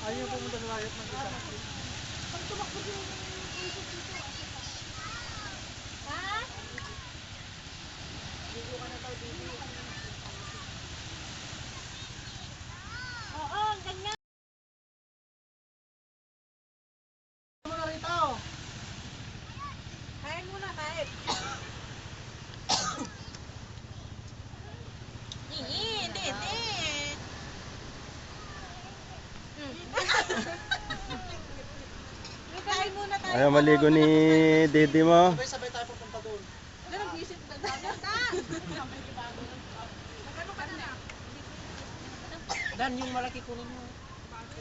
Ayaw pumunta ng layot ng isa. Pag tumakbo yung isip dito. Ha? Dito ka na daw dito. Oo, ganyan. Ano na rito? Kain muna, kain. Hindi. Kain muna tayo. Ayaw maligo ni Didi mo. Sabay-sabay tayo pupunta doon. Ganun, isip na dagat. Dan, yung malaki kunin mo.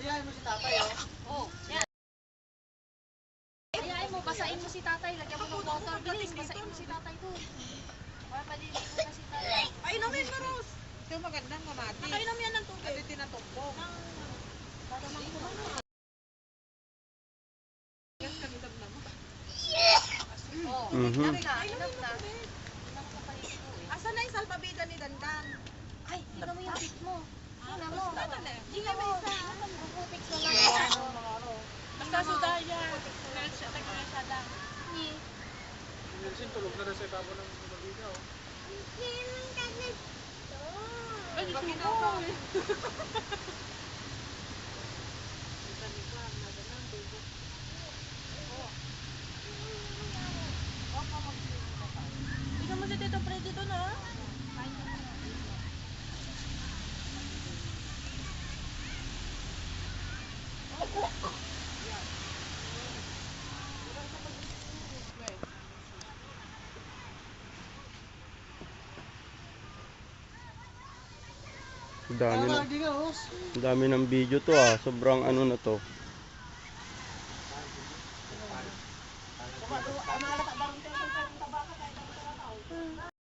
Iyahin mo si tatay, oh. Oh, yan. Ayayin mo, basahin mo si tatay. Lagyan mo ng water. Bilis, basahin mo si tatay doon. Para maliligo na si tatay. Painumin mo, Rose. Ito magandang mamati. Nakainom yan ng tubig. Ito tinatumbong. Dadamang kumain. Yes, kanidam na mo. Oh, Mhm. inom na. Asa na yung salpabida ni Dandan? Ay, tingnan mo yung tip mo. Tingnan mo. Tingnan mo. Bubutik na lang. Basta sudaya. Nagkakasya lang. Si Wilson tulog na rin sa ibabaw ng babida, oh. Ay, suko. Tingnan mo si Tito Freddy doon, ha? Dami ng video to ah. Sobrang ano na to. Ano